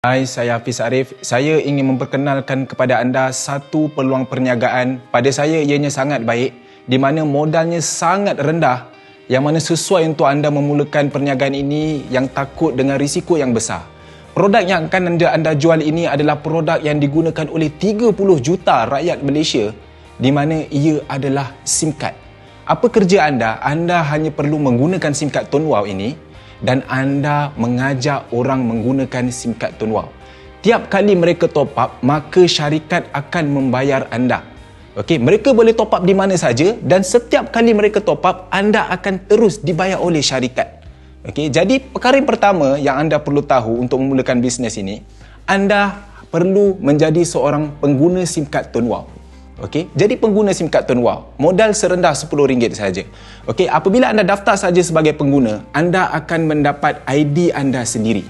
Hai, saya Hafiz Arif. Saya ingin memperkenalkan kepada anda satu peluang perniagaan. Pada saya ianya sangat baik, di mana modalnya sangat rendah, yang mana sesuai untuk anda memulakan perniagaan ini yang takut dengan risiko yang besar. Produk yang akan anda jual ini adalah produk yang digunakan oleh 30 juta rakyat Malaysia, di mana ia adalah SIM card. Apa kerja anda? Anda hanya perlu menggunakan SIM card Tone Wow ini dan anda mengajak orang menggunakan SIM card Tone Wow. Tiap kali mereka top up, maka syarikat akan membayar anda. Okey, mereka boleh top up di mana saja dan setiap kali mereka top up, anda akan terus dibayar oleh syarikat. Okey, jadi perkara yang pertama yang anda perlu tahu untuk memulakan bisnes ini, anda perlu menjadi seorang pengguna SIM card Tone Wow. Okey, jadi pengguna SIM card Tone Wow, modal serendah RM10 saja. Okey, apabila anda daftar saja sebagai pengguna, anda akan mendapat ID anda sendiri.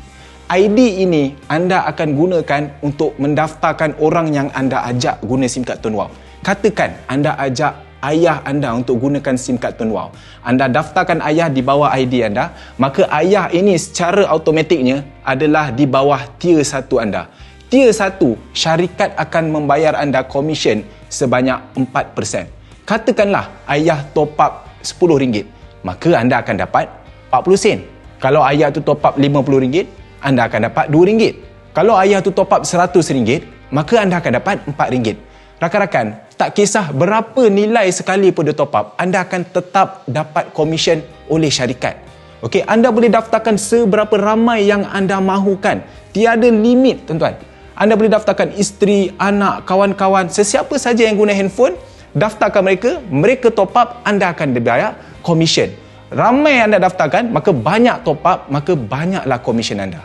ID ini anda akan gunakan untuk mendaftarkan orang yang anda ajak guna SIM card Tone Wow. Katakan anda ajak ayah anda untuk gunakan SIM card Tone Wow. Anda daftarkan ayah di bawah ID anda, maka ayah ini secara automatiknya adalah di bawah tier 1 anda. Tier 1, syarikat akan membayar anda komisen sebanyak 4%. Katakanlah ayah top up RM10, maka anda akan dapat 40 sen. Kalau ayah tu top up RM50, anda akan dapat RM2. Kalau ayah tu top up RM100, maka anda akan dapat RM4. Rakan-rakan, tak kisah berapa nilai sekali pun dia top up, anda akan tetap dapat komisen oleh syarikat. Okey, anda boleh daftarkan seberapa ramai yang anda mahukan. Tiada limit, tuan-tuan. Anda boleh daftarkan isteri, anak, kawan-kawan, sesiapa saja yang guna handphone, daftarkan mereka top up, anda akan dibayar komisen. Ramai anda daftarkan, maka banyak top up, maka banyaklah komisen anda.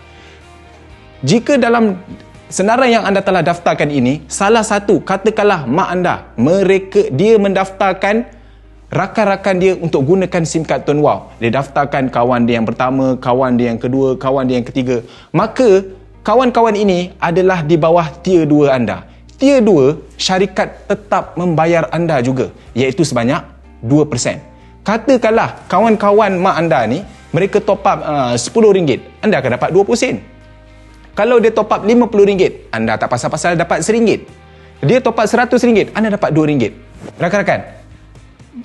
Jika dalam senarai yang anda telah daftarkan ini, salah satu, katakanlah mak anda, dia mendaftarkan rakan-rakan dia untuk gunakan SIM card Tone Wow. Dia daftarkan kawan dia yang pertama, kawan dia yang kedua, kawan dia yang ketiga. Maka kawan-kawan ini adalah di bawah tier 2 anda. Tier 2, syarikat tetap membayar anda juga, iaitu sebanyak 2%. Katakanlah kawan-kawan mak anda ni, mereka top up RM10, anda akan dapat 20 sen. Kalau dia top up RM50, anda tak pasal-pasal dapat RM1. Dia top up RM100, anda dapat RM2. Rakan-rakan,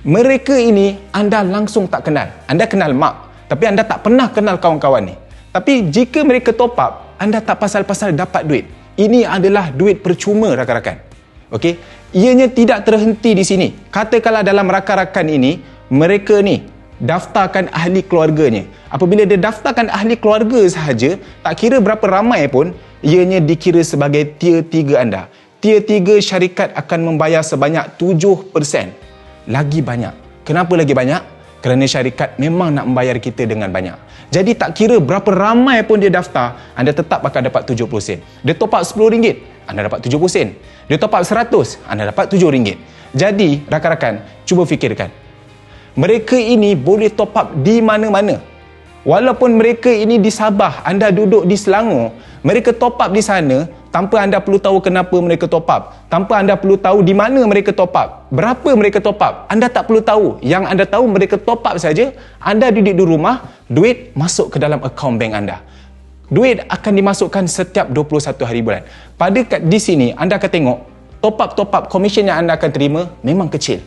mereka ini anda langsung tak kenal. Anda kenal mak, tapi anda tak pernah kenal kawan-kawan ni. Tapi jika mereka top up, anda tak pasal-pasal dapat duit. Ini adalah duit percuma, rakan-rakan. Okey, ianya tidak terhenti di sini. Katakanlah dalam rakan-rakan ini, mereka ni daftarkan ahli keluarganya. Apabila dia daftarkan ahli keluarga sahaja, tak kira berapa ramai pun, ianya dikira sebagai tier 3 anda. Tier 3, syarikat akan membayar sebanyak 7%. Lagi banyak. Kenapa lagi banyak? Kerana syarikat memang nak membayar kita dengan banyak. Jadi tak kira berapa ramai pun dia daftar, anda tetap akan dapat 70 sen. Dia top up RM10, anda dapat 70 sen. Dia top up RM100, anda dapat RM7. Jadi, rakan-rakan, cuba fikirkan. Mereka ini boleh top up di mana-mana. Walaupun mereka ini di Sabah, anda duduk di Selangor, mereka top up di sana tanpa anda perlu tahu kenapa mereka top up. Tanpa anda perlu tahu di mana mereka top up. Berapa mereka top up. Anda tak perlu tahu. Yang anda tahu mereka top up saja. Anda duduk di rumah, duit masuk ke dalam akaun bank anda. Duit akan dimasukkan setiap 21 hari bulan. Di sini, anda akan tengok top up komisen yang anda akan terima memang kecil.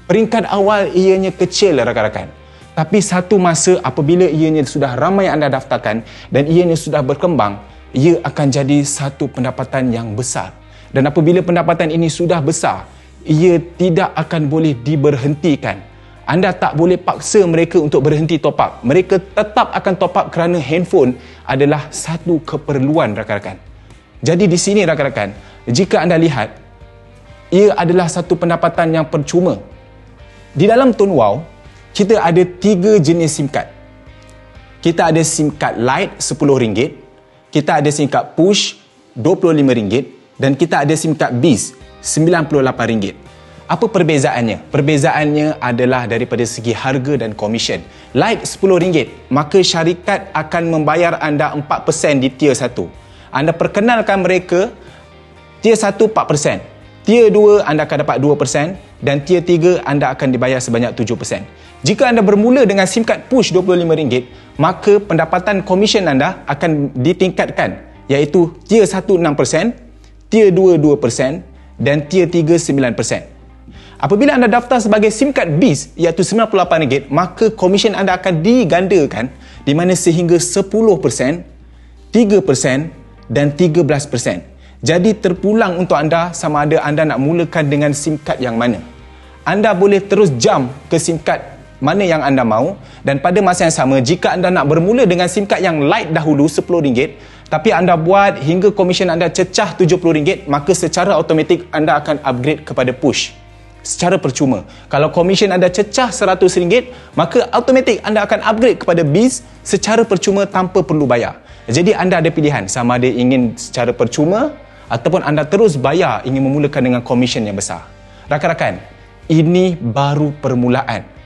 Peringkat awal ianya kecil, rakan-rakan. Tapi satu masa apabila ianya sudah ramai anda daftarkan dan ianya sudah berkembang, ia akan jadi satu pendapatan yang besar. Dan apabila pendapatan ini sudah besar, ia tidak akan boleh diberhentikan. Anda tak boleh paksa mereka untuk berhenti top up. Mereka tetap akan top up kerana handphone adalah satu keperluan, rakan-rakan. Jadi di sini, rakan-rakan, jika anda lihat, ia adalah satu pendapatan yang percuma. Di dalam Tone Wow, kita ada 3 jenis SIM card. Kita ada SIM card Lite RM10, kita ada SIM card Push RM25 dan kita ada SIM card Biz RM98. Apa perbezaannya? Perbezaannya adalah daripada segi harga dan komisen. Lite RM10, maka syarikat akan membayar anda 4% di tier 1. Anda perkenalkan mereka, tier 1 4%, tier 2 anda akan dapat 2% dan tier 3 anda akan dibayar sebanyak 7%. Jika anda bermula dengan SIM card Push RM25, maka pendapatan komisen anda akan ditingkatkan iaitu tier 1 6%, tier 2 2% dan tier 3 9%. Apabila anda daftar sebagai SIM card BIS iaitu RM98, maka komisen anda akan digandakan di mana sehingga 10%, 3% dan 13%. Jadi terpulang untuk anda sama ada anda nak mulakan dengan SIM card yang mana. Anda boleh terus jump ke SIM card mana yang anda mahu, dan pada masa yang sama jika anda nak bermula dengan SIM card yang light dahulu RM10 tapi anda buat hingga komisen anda cecah RM70, maka secara automatik anda akan upgrade kepada push secara percuma. Kalau komisen anda cecah RM100, maka automatik anda akan upgrade kepada BIS secara percuma tanpa perlu bayar. Jadi anda ada pilihan sama ada ingin secara percuma ataupun anda terus bayar ingin memulakan dengan komisen yang besar. Rakan-rakan, ini baru permulaan.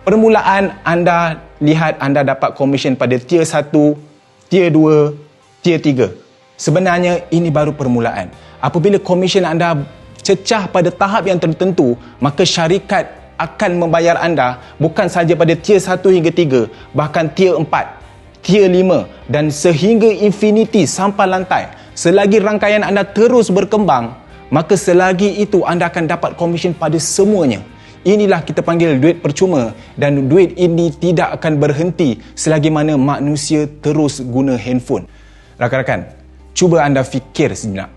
Permulaan anda lihat anda dapat komisen pada tier 1, tier 2, tier 3. Sebenarnya ini baru permulaan. Apabila komisen anda cecah pada tahap yang tertentu, maka syarikat akan membayar anda bukan sahaja pada tier 1 hingga 3, bahkan tier 4, tier 5 dan sehingga infinity sampai lantai. Selagi rangkaian anda terus berkembang, maka selagi itu anda akan dapat komisen pada semuanya. Inilah kita panggil duit percuma, dan duit ini tidak akan berhenti selagi mana manusia terus guna handphone. Rakan-rakan, cuba anda fikir sejenak.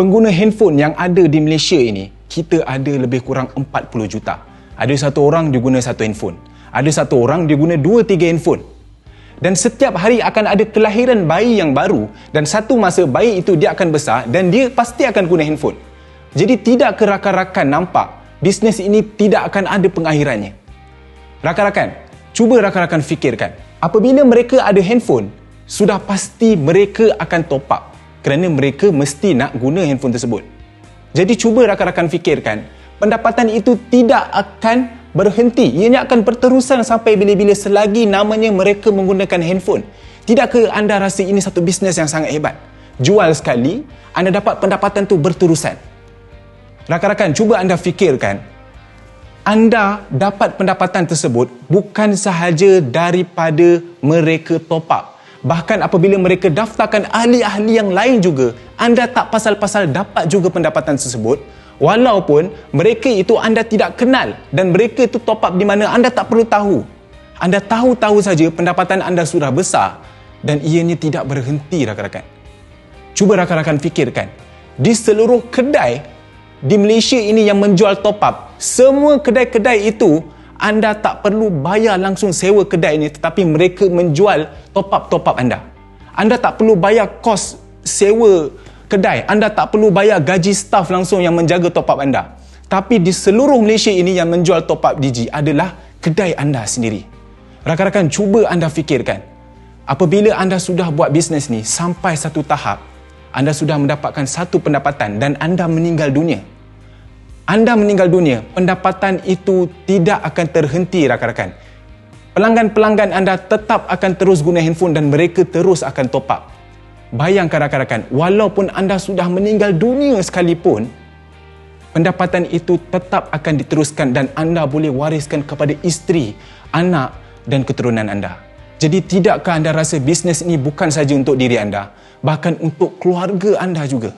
Pengguna handphone yang ada di Malaysia ini, kita ada lebih kurang 40 juta. Ada satu orang dia guna satu handphone. Ada satu orang dia guna 2-3 handphone. Dan setiap hari akan ada kelahiran bayi yang baru, dan satu masa bayi itu dia akan besar dan dia pasti akan guna handphone. Jadi tidak ke rakan-rakan nampak bisnes ini tidak akan ada pengakhirannya. Rakan-rakan, cuba rakan-rakan fikirkan. Apabila mereka ada handphone, sudah pasti mereka akan top up. Kerana mereka mesti nak guna handphone tersebut. Jadi cuba rakan-rakan fikirkan, pendapatan itu tidak akan berhenti. Ianya akan berterusan sampai bila-bila selagi namanya mereka menggunakan handphone. Tidakkah anda rasa ini satu bisnes yang sangat hebat? Jual sekali, anda dapat pendapatan tu berterusan. Rakan-rakan, cuba anda fikirkan, anda dapat pendapatan tersebut bukan sahaja daripada mereka top up. Bahkan apabila mereka daftarkan ahli-ahli yang lain juga, anda tak pasal-pasal dapat juga pendapatan tersebut, walaupun mereka itu anda tidak kenal dan mereka itu top up di mana anda tak perlu tahu. Anda tahu-tahu saja pendapatan anda sudah besar dan ianya tidak berhenti, rakan-rakan. Cuba rakan-rakan fikirkan, di seluruh kedai di Malaysia ini yang menjual top up, semua kedai-kedai itu anda tak perlu bayar langsung sewa kedai ini, tetapi mereka menjual top up anda. Anda tak perlu bayar kos sewa kedai, anda tak perlu bayar gaji staf langsung yang menjaga top up anda. Tapi di seluruh Malaysia ini yang menjual top up Digi adalah kedai anda sendiri. Rakan-rakan, cuba anda fikirkan, apabila anda sudah buat bisnes ni sampai satu tahap, anda sudah mendapatkan satu pendapatan dan anda meninggal dunia. Anda meninggal dunia, pendapatan itu tidak akan terhenti, rakan-rakan. Pelanggan-pelanggan anda tetap akan terus guna handphone dan mereka terus akan top up. Bayangkan rakan-rakan, walaupun anda sudah meninggal dunia sekalipun, pendapatan itu tetap akan diteruskan dan anda boleh wariskan kepada isteri, anak dan keturunan anda. Jadi tidakkah anda rasa bisnes ini bukan saja untuk diri anda, bahkan untuk keluarga anda juga?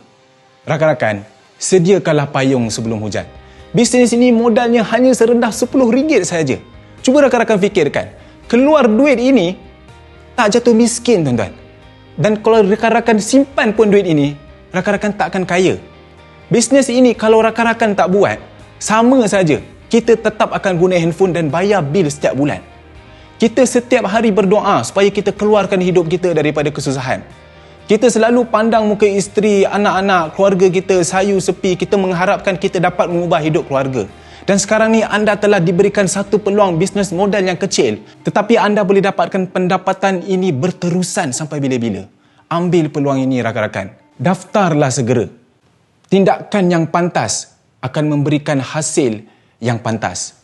Rakan-rakan, sediakanlah payung sebelum hujan. Bisnes ini modalnya hanya serendah RM10 saja. Cuba rakan-rakan fikirkan, keluar duit ini tak jatuh miskin, tuan-tuan. Dan kalau rakan-rakan simpan pun duit ini, rakan-rakan tak akan kaya. Bisnes ini kalau rakan-rakan tak buat, sama saja kita tetap akan guna handphone dan bayar bil setiap bulan. Kita setiap hari berdoa supaya kita keluarkan hidup kita daripada kesusahan. Kita selalu pandang muka isteri, anak-anak, keluarga kita sayu sepi. Kita mengharapkan kita dapat mengubah hidup keluarga. Dan sekarang ni anda telah diberikan satu peluang bisnes modal yang kecil, tetapi anda boleh dapatkan pendapatan ini berterusan sampai bila-bila. Ambil peluang ini, rakan-rakan. Daftarlah segera. Tindakan yang pantas akan memberikan hasil yang pantas.